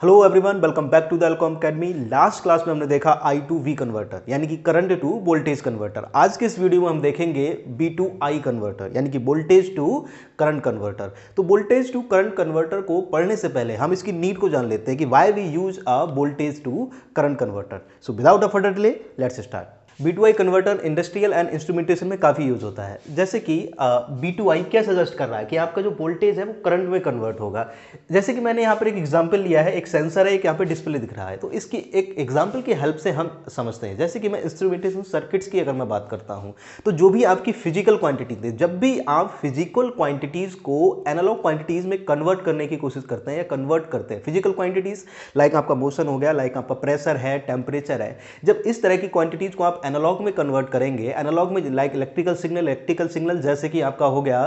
Hello everyone, welcome back to the Elcom academy. Last class में हमने देखा आई to we converter यानी कि करंट टू वोल्टेज कन्वर्टर। आज के इस वीडियो में हम देखेंगे बी टू आई कन्वर्टर यानी कि वोल्टेज टू करंट कन्वर्टर। तो वोल्टेज टू करंट कन्वर्टर को पढ़ने से पहले हम इसकी नीड को जान लेते हैं कि why we use a voltage to current converter. So without a further delay let's start. B2I converter industrial and instrumentation में काफ़ी यूज होता है। जैसे कि B2I क्या सजेस्ट कर रहा है कि आपका जो वोल्टेज है वो करंट में कन्वर्ट होगा। जैसे कि मैंने यहाँ पर एक एग्जांपल लिया है, एक सेंसर है, एक यहाँ पे डिस्प्ले दिख रहा है, तो इसकी एक एग्जांपल की हेल्प से हम समझते हैं। जैसे कि मैं इंस्ट्रूमेंटेशन सर्किट्स की अगर मैं बात करता हूँ तो जो भी आपकी फिजिकल क्वांटिटी थी, जब भी आप फिजिकल क्वांटिटीज़ को एनालॉग क्वांटिटीज़ में कन्वर्ट करने की कोशिश करते हैं या कन्वर्ट करते हैं, फिजिकल क्वांटिटीज़ लाइक आपका मोशन हो गया, लाइक आपका प्रेशर है, टेम्परेचर है, जब इस तरह की क्वांटिटीज़ को आप एनालॉग में कन्वर्ट करेंगे, एनालॉग में लाइक इलेक्ट्रिकल सिग्नल जैसे कि आपका हो गया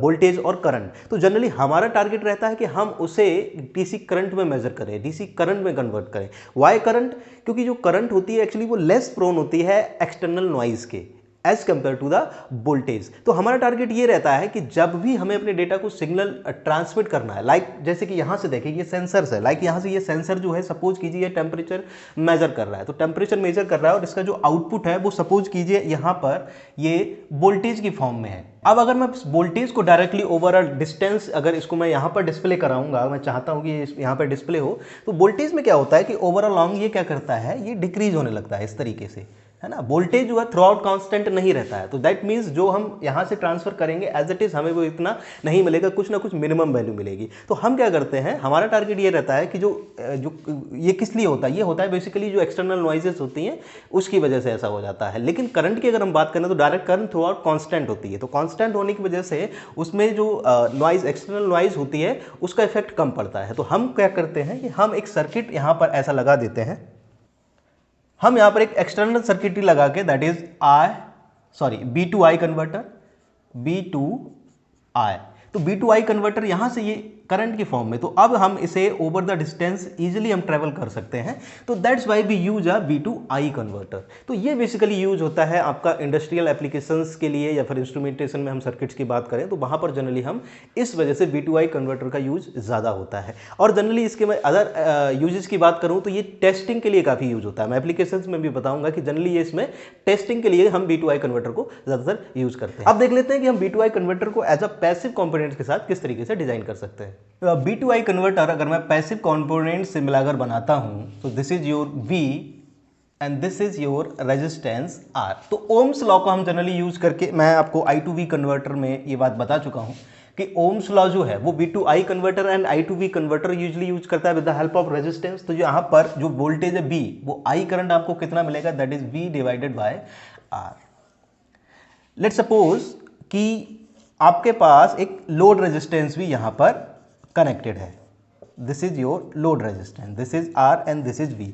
वोल्टेज और करंट, तो जनरली हमारा टारगेट रहता है कि हम उसे डीसी करंट में मेजर करें, डीसी करंट में कन्वर्ट करें। Why current? क्योंकि जो करंट होती है एक्चुअली वो लेस प्रोन होती है एक्सटर्नल नॉइज के as compare to the voltage. तो हमारा टारगेट ये रहता है कि जब भी हमें अपने डेटा को सिग्नल ट्रांसमिट करना है, लाइक जैसे कि यहां से देखिए ये सेंसर्स है, लाइक यहां से ये सेंसर जो है सपोज कीजिए ये टेम्परेचर मेजर कर रहा है, तो टेम्परेचर मेजर कर रहा है और इसका जो आउटपुट है वो सपोज कीजिए यहां पर ये वोल्टेज की फॉर्म में है। अब अगर मैं वोल्टेज को डायरेक्टली ओवर अ डिस्टेंस अगर इसको मैं यहाँ पर डिस्प्ले कराऊंगा, मैं चाहता हूँ कि यहाँ पर डिस्प्ले हो, तो वोल्टेज में क्या होता है कि ओवर अ लॉन्ग ये क्या करता है, ये डिक्रीज होने लगता है इस तरीके से, है ना। वोल्टेज जो है थ्रू आउट कांस्टेंट नहीं रहता है, तो दैट मीन्स जो हम यहाँ से ट्रांसफर करेंगे एज इट इज हमें वो इतना नहीं मिलेगा, कुछ ना कुछ मिनिमम वैल्यू मिलेगी। तो हम क्या करते हैं, हमारा टारगेट ये रहता है कि जो ये किस लिए होता है, ये होता है बेसिकली जो एक्सटर्नल नॉइजेस होती हैं उसकी वजह से ऐसा हो जाता है। लेकिन करंट की अगर हम बात करें तो direct current through out constant होती है, तो कॉन्स्टेंट होने की वजह से उसमें जो नॉइज एक्सटर्नल नॉइज होती है उसका इफेक्ट कम पड़ता है। तो हम क्या करते हैं कि हम एक सर्किट यहाँ पर ऐसा लगा देते हैं, हम यहां पर एक एक्सटर्नल सर्किटरी लगा के, that is B2I converter, B2I। तो B2I कन्वर्टर यहां से ये करंट की फॉर्म में, तो अब हम इसे ओवर द डिस्टेंस इजीली हम ट्रेवल कर सकते हैं, तो that's why we use a B2I converter. तो ये बेसिकली यूज होता है आपका इंडस्ट्रियल एप्लीकेशंस के लिए, या फिर इंस्ट्रूमेंटेशन में हम सर्किट्स की बात करें तो वहां पर जनरली हम इस वजह से B2I कन्वर्टर का यूज ज़्यादा होता है। और जनरली इसके मैं अदर यूजेस की बात करूं तो ये टेस्टिंग के लिए काफ़ी यूज होता है। मैं एप्लीकेशंस में भी बताऊंगा कि जनरली ये इसमें टेस्टिंग के लिए हम B2I कन्वर्टर को ज़्यादातर यूज करते हैं। अब देख लेते हैं कि हम B2I कन्वर्टर को एज अ पैसिव कॉम्पोनेंट्स के साथ किस तरीके से डिजाइन कर सकते हैं। B2I कन्वर्टर अगर मैं पैसिव कॉम्पोनेंट से मिलाकर बनाता हूं तो this is your V and this is your resistance R। तो ओम्स लॉ को हम जनरली यूज करके, मैं आपको I2V कन्वर्टर में ये बात बता चुका हूं कि ओम्स लॉ जो है वो B2I converter and I2V converter usually use करता है with the help of resistance. तो यहाँ पर जो वोल्टेज है B, वो I करंट आपको कितना मिलेगा, that is V divided by R। Let's suppose कि आपके पास एक लोड रेजिस्टेंस भी यहां पर कनेक्टेड है, this is your load resistance, this is R and this is V।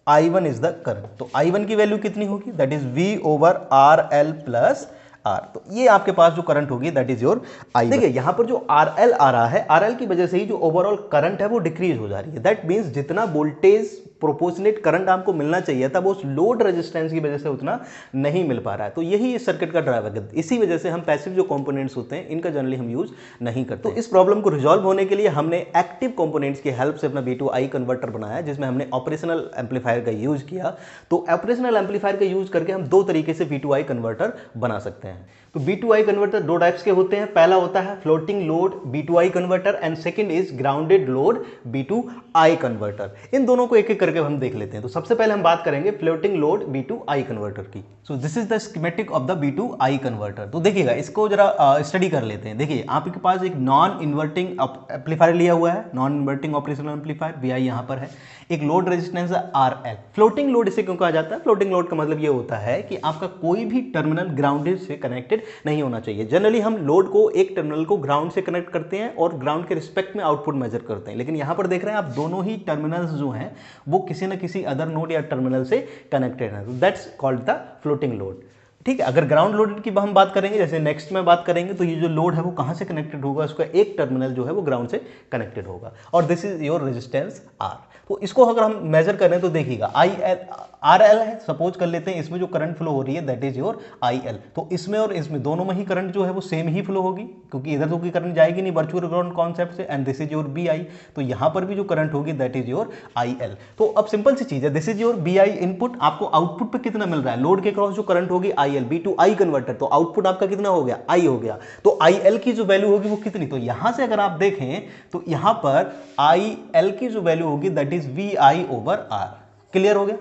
I1 is the current, तो I1 की वैल्यू कितनी होगी, that is V over RL plus R। तो ये आपके पास जो करंट होगी दैट इज योर I1। देखिए यहां पर जो RL आ रहा है, RL की वजह से ही जो ओवरऑल करंट है वो डिक्रीज हो जा रही है। दैट मींस जितना वोल्टेज प्रोपोर्शनेट करंट आपको मिलना चाहिए था वो उस लोड रेजिस्टेंस की वजह से उतना नहीं मिल पा रहा है। तो यही इस सर्किट का ड्राइवर है। इसी वजह से हम पैसिव जो कंपोनेंट्स होते हैं इनका जनरली हम यूज नहीं करते। तो इस प्रॉब्लम को रिजॉल्व होने के लिए हमने एक्टिव कंपोनेंट्स की हेल्प से अपना B2I कन्वर्टर बनाया, जिसमें हमने ऑपरेशनल एम्पलीफायर का यूज किया। तो ऑपरेशनल एम्पलीफायर का यूज करके हम दो तरीके से B2I कन्वर्टर बना सकते हैं। तो B2I कन्वर्टर दो टाइप्स के होते हैं, पहला होता है floating load B2I converter and second is grounded load B2I converter. इन दोनों को एक एक करके हम देख लेते हैं। तो सबसे पहले हम बात करेंगे फ्लोटिंग लोड B2I कन्वर्टर की। सो this is the schematic of the B2I converter. तो देखिएगा इसको जरा स्टडी कर लेते हैं। देखिए आपके पास एक नॉन इन्वर्टिंग एम्पलीफायर लिया हुआ है, non inverting operational amplifier VI यहां पर है, एक लोड रेजिस्टेंस है RL। फ्लोटिंग लोड इसे क्यों कहा जाता है, फ्लोटिंग लोड का मतलब ये होता है कि आपका कोई भी टर्मिनल ग्राउंडेड से कनेक्टेड नहीं होना चाहिए। जनरली हम लोड को एक टर्मिनल को ग्राउंड से कनेक्ट करते हैं और ग्राउंड के रिस्पेक्ट में आउटपुट मेजर करते हैं, लेकिन यहां पर देख रहे हैं आप दोनों ही टर्मिनल्स जो हैं वो किसी न किसी अदर नोड या टर्मिनल से कनेक्टेड है, that's called the floating load. ठीक है। अगर ग्राउंड लोडेड की हम बात करेंगे, जैसे नेक्स्ट में बात करेंगे, तो ये जो लोड है वो कहाँ से कनेक्टेड होगा, उसका एक टर्मिनल जो है वो ग्राउंड से कनेक्टेड होगा, और this is your resistance R. तो इसको अगर हम मेजर करें तो देखिएगा आई एल आर एल है, सपोज कर लेते हैं इसमें जो करंट फ्लो हो रही है that is your I L. तो इसमें और इसमें दोनों में ही करंट जो है वो सेम ही फ्लो होगी, क्योंकि इधर तो कोई करंट जाएगी नहीं वर्चुअल ग्राउंड कॉन्सेप्ट से, and this is your V I. तो यहाँ पर भी जो करंट होगी that is your I L. तो अब सिंपल सी चीज है, this is your V I input, आपको आउटपुट पे कितना मिल रहा है, लोड के क्रॉस जो करंट होगी I L, V to I converter, तो आउटपुट आपका कितना हो गया, आई हो गया। तो आई एल की जो वैल्यू होगी वो कितनी, तो यहां से अगर आप देखें तो यहां पर आई एल की जो वैल्यू होगी that is V I over R. Clear हो गया,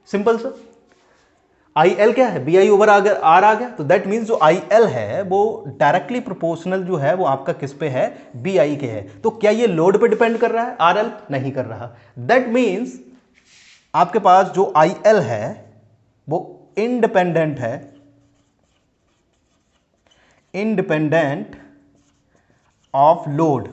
सिंपल सा। आई एल क्या है, बी आई ओवर आर आ गया, तो दैट मीन्स जो आई एल है वो डायरेक्टली प्रोपोर्शनल जो है वो आपका किस पे है, बी आई के है। तो क्या ये लोड पे डिपेंड कर रहा है, आर एल नहीं कर रहा। दैट मीन्स आपके पास जो आई एल है वो इंडिपेंडेंट है, independent of load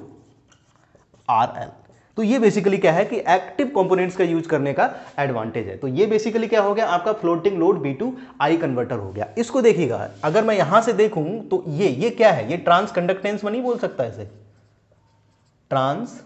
R L. तो ये बेसिकली क्या है कि एक्टिव कंपोनेंट्स का यूज करने का एडवांटेज है। तो ये बेसिकली क्या हो गया, आपका floating load V to I converter हो गया। इसको देखिएगा, अगर मैं यहां से देखूं तो ये क्या है, ये ट्रांस कंडक्टेंस में नहीं बोल सकता इसे, ट्रांस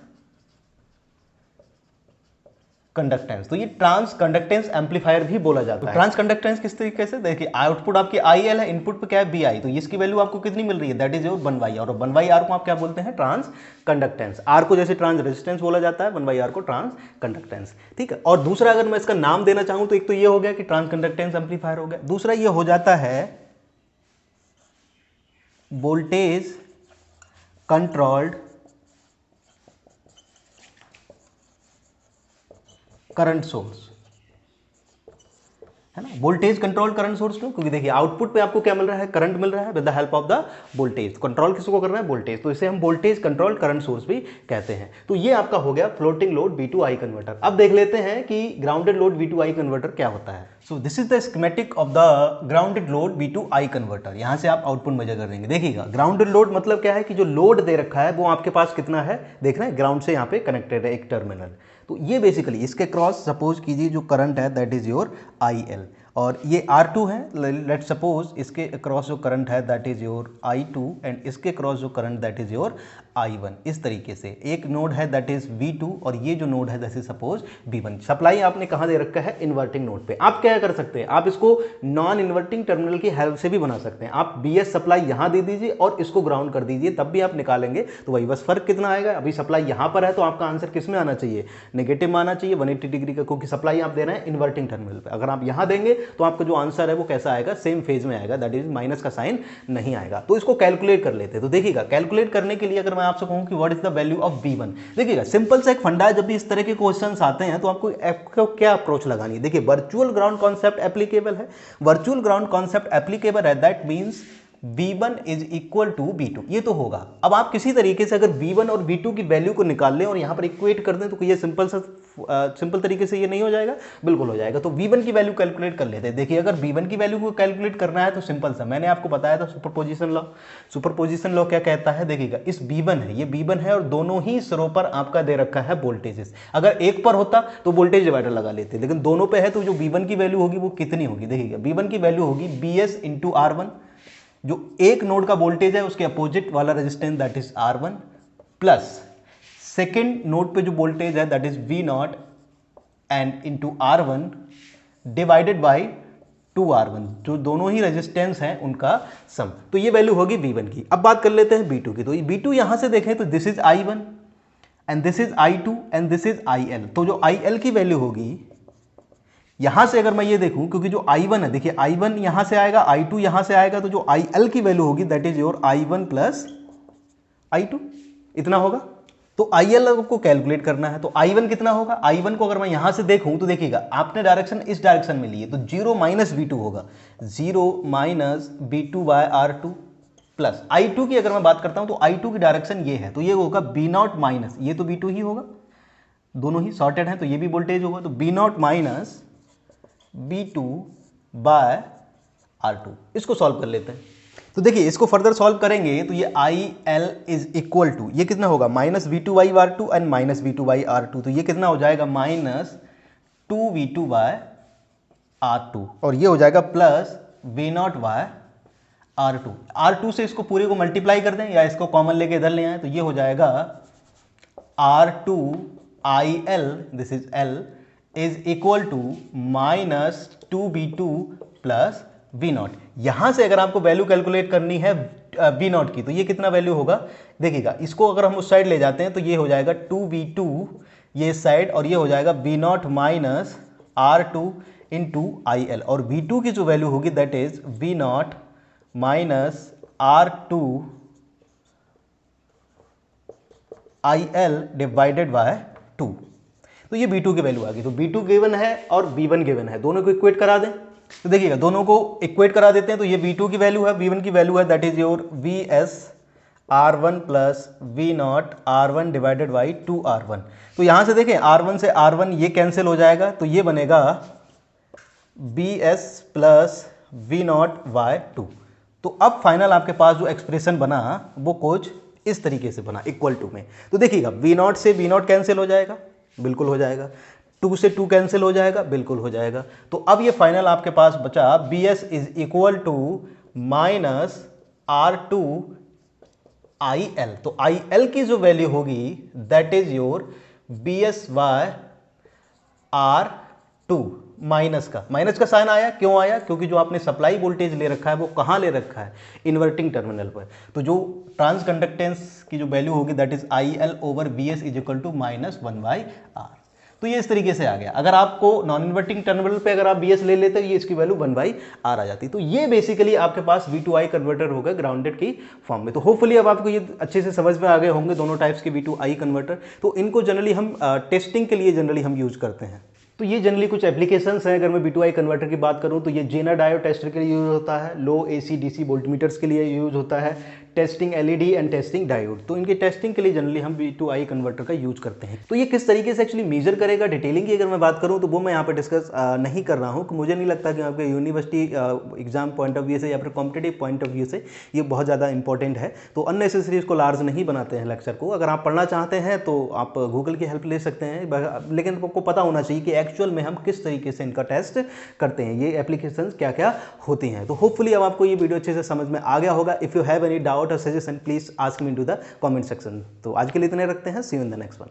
कंडक्टेंस। तो ये ट्रांस कंडक्टेंस एम्पलीफायर भी बोला जाता है। ट्रांस कंडक्टेंस किस तरीके से, देखिए आउटपुट आपकी आई एल है, इनपुट पे क्या है बी आई, तो इसकी वैल्यू आपको कितनी मिल रही है, दैट इज योर 1/r, और 1/r को आप क्या बोलते हैं, ट्रांस कंडक्टेंस। आर को जैसे ट्रांस रेजिस्टेंस बोला जाता है, 1/r को ट्रांस कंडक्टेंस। ठीक है। और दूसरा अगर मैं इसका नाम देना चाहूं तो एक तो ये हो गया कि ट्रांस कंडक्टेंस एम्पलीफायर हो गया, दूसरा ये हो जाता है वोल्टेज कंट्रोल्ड करंट सोर्स, है ना। वोल्टेज कंट्रोल करंट सोर्स क्यों, क्योंकि देखिए आउटपुट पे आपको क्या मिल रहा है, करंट मिल रहा है with the help of the voltage. Control किसको कर रहा है, वोल्टेज, तो इसे हम वोल्टेज कंट्रोल करंट सोर्स भी कहते हैं। तो ये आपका हो गया floating load V to I converter. अब देख लेते हैं कि grounded load V to I converter क्या होता है। So this is the schematic of the grounded load V to I converter. यहां से आप आउटपुट मेजर कर देंगे। देखिएगा ग्राउंडेड लोड मतलब क्या है कि जो लोड दे रखा है वो आपके पास कितना है, देख रहे हैं ग्राउंड से यहाँ पे कनेक्टेड है एक टर्मिनल। तो ये बेसिकली इसके क्रॉस सपोज कीजिए जो करंट है that is your I L, और ये R2 है, लेट सपोज इसके क्रॉस जो करंट है that is your I2, and इसके क्रॉस जो current that is your I1। इस तरीके से एक नोड है दैट इज V2, और ये जो नोड है that is suppose V1। Supply आपने कहाँ दे रखा है, इन्वर्टिंग नोड पे। आप क्या कर सकते हैं, आप इसको नॉन इन्वर्टिंग टर्मिनल की हेल्प से भी बना सकते हैं। आप BS सप्लाई यहाँ दे दीजिए और इसको ग्राउंड कर दीजिए, तब भी आप निकालेंगे तो वही बस फर्क कितना आएगा। अभी सप्लाई यहाँ पर है तो आपका आंसर किस में आना चाहिए, नेगेटिव में आना चाहिए 180 डिग्री का, क्योंकि सप्लाई आप दे रहे हैं इन्वर्टिंग टर्मिनल पे। अगर आप यहाँ देंगे तो आपका जो आंसर है वो कैसा आएगा, सेम फेज में आएगा, दैट इज माइनस का साइन नहीं आएगा। तो इसको कैलकुलेट कर लेते हैं। तो देखिएगा कैलकुलेट करने के लिए अगर मैं आपसे कहूं कि what is the value of V1, देखिएगा सिंपल सा एक फंडा है, जब भी इस तरह के क्वेश्चंस आते हैं तो आपको क्या अप्रोच लगानी है। देखिए वर्चुअल ग्राउंड कॉन्सेप्ट एप्लीकेबल है, वर्चुअल ग्राउंड कॉन्सेप्ट एप्लीकेबल है, that means V1 is equal to V2, ये तो होगा। अब आप किसी तरीके से अगर V1 और V2 की वैल्यू को निकाल लें और यहाँ पर इक्वेट कर दें तो ये सिंपल तरीके से ये नहीं हो जाएगा, बिल्कुल हो जाएगा। तो V1 की वैल्यू कैलकुलेट कर लेते हैं। देखिए अगर V1 की वैल्यू को कैलकुलेट करना है तो सिंपल सा, मैंने आपको बताया था सुपरपोजिशन लॉ। सुपरपोजिशन लॉ क्या कहता है, देखिएगा इस V1 है, ये V1 है और दोनों ही सिरों पर आपका दे रखा है वोल्टेजेस। अगर एक पर होता तो वोल्टेज डिवाइडर लगा लेते, लेकिन दोनों पे है तो जो V1 की वैल्यू होगी वो कितनी होगी, देखिएगा V1 की वैल्यू होगी BS इंटू R1, जो एक नोड का वोल्टेज है उसके अपोजिट वाला resistance that is R1, plus second node पे जो वोल्टेज है that is V0 and into R1 divided by 2R1, जो दोनों ही रेजिस्टेंस हैं उनका सम। तो ये वैल्यू होगी V1 की। अब बात कर लेते हैं B2 की। तो B2 यहां से देखें तो this is I1 and this is I2 and this is IL। तो जो IL की वैल्यू होगी यहां से अगर मैं ये देखूं, क्योंकि जो I1 है, देखिए I1 यहां से आएगा, I2 यहां से आएगा, तो जो IL की वैल्यू होगी that is your I1 plus I2, इतना होगा। तो IL आपको कैलकुलेट करना है, तो I1 कितना होगा, I1 को अगर मैं यहां से देखूं तो देखिएगा आपने डायरेक्शन इस डायरेक्शन में ली है तो 0 माइनस V2 होगा, 0 minus V2 bye R2 plus I2 की अगर मैं बात करता हूं तो I2 की डायरेक्शन ये है तो ये होगा B0 माइनस, ये तो V2 ही होगा, दोनों ही सॉर्टेड हैं तो ये भी वोल्टेज होगा, तो B0 minus B2 bye R2। इसको सॉल्व कर लेते हैं। तो देखिए इसको फर्दर सॉल्व करेंगे तो ये IL इज इक्वल टू, ये कितना होगा, minus V2 by R2 and minus V2 by R2, तो ये कितना हो जाएगा, माइनस 2V2 बाय R2, और ये हो जाएगा plus we not bye R2। R2 से इसको पूरे को मल्टीप्लाई कर दें या इसको कॉमन लेके इधर ले आए तो ये हो जाएगा R2 IL, this is L, is equal to minus 2V2 plus V naught. यहां से अगर आपको वैल्यू कैलकुलेट करनी है V नॉट की तो ये कितना वैल्यू होगा देखिएगा, इसको अगर हम उस साइड ले जाते हैं तो ये हो जाएगा 2V2 ये साइड और ये हो जाएगा V not minus R2 into IL, और V2 की जो वैल्यू होगी that is V not minus R2 IL divided by 2। तो ये V2 की वैल्यू आ गई। तो V2 गिवन है और V1 गिवन है, दोनों को इक्वेट करा दें। तो देखिएगा दोनों को इक्वेट करा देते हैं तो ये V2 की वैल्यू है, V1 की वैल्यू है, that is your VS R1 plus V not R1 divided by 2R1। तो यहां से देखें R1 से R1 ये कैंसिल हो जाएगा तो ये बनेगा BS plus V naught by 2। तो अब फाइनल आपके पास जो एक्सप्रेशन बना वो कुछ इस तरीके से बना इक्वल टू में। तो देखिएगा V नॉट से V नॉट कैंसिल हो जाएगा, बिल्कुल हो जाएगा, 2 से 2 कैंसिल हो जाएगा, बिल्कुल हो जाएगा। तो अब ये फाइनल आपके पास बचा BS is equal to minus R2 IL। तो IL की जो वैल्यू होगी that is your BS by R2। Minus का साइन आया, क्यों आया? क्योंकि जो आपने सप्लाई वोल्टेज ले रखा है वो कहाँ ले रखा है? इन्वर्टिंग टर्मिनल पर। तो जो ट्रांस कंडक्टेंस की जो वैल्यू होगी that is IL over BS is equal to minus 1/R। तो ये इस तरीके से आ गया। अगर आपको नॉन इन्वर्टिंग टर्मिनल पे अगर आप BS ले लेते तो ये इसकी वैल्यू 1/R आ जाती। तो ये बेसिकली आपके पास V2I कन्वर्टर होगा ग्राउंडेड की फॉर्म में। तो होपफुली अब आपको ये अच्छे से समझ में आ गए होंगे दोनों टाइप्स के V2I कन्वर्टर। तो इनको जनरली हम टेस्टिंग के लिए जनरली हम यूज करते हैं। तो ये जनरली कुछ एप्लीकेशंस हैं। अगर मैं V2I कन्वर्टर की बात करूं तो ये जेनर डायोड टेस्टर के लिए यूज होता है, लो AC DC वोल्टमीटर्स के लिए यूज होता है, testing LED and testing diode. तो इनके टेस्टिंग के लिए जनरली हम V2I कन्वर्टर का यूज करते हैं। तो ये किस तरीके से एक्चुअली मेजर करेगा डिटेलिंग की अगर मैं बात करूं तो वो मैं यहाँ पे डिस्कस नहीं कर रहा हूँ। मुझे नहीं लगता कि आपके university exam point of view से या फिर कॉम्पिटेटिव पॉइंट ऑफ व्यू से ये बहुत ज़्यादा इंपॉर्टेंट है। तो अननेसेसरी इसको लार्ज नहीं बनाते हैं लेक्चर को। अगर आप पढ़ना चाहते हैं तो आप गूगल की हेल्प ले सकते हैं, लेकिन आपको पता होना चाहिए कि एक्चुअल में हम किस तरीके से इनका टेस्ट करते हैं, ये एप्लीकेशंस क्या क्या होती हैं। तो होपफुली अब आपको ये वीडियो अच्छे से समझ में आ गया होगा। If you have any doubt और suggestion please ask me in to the comment section. तो आज के लिए इतने रखते हैं, see you in the next one.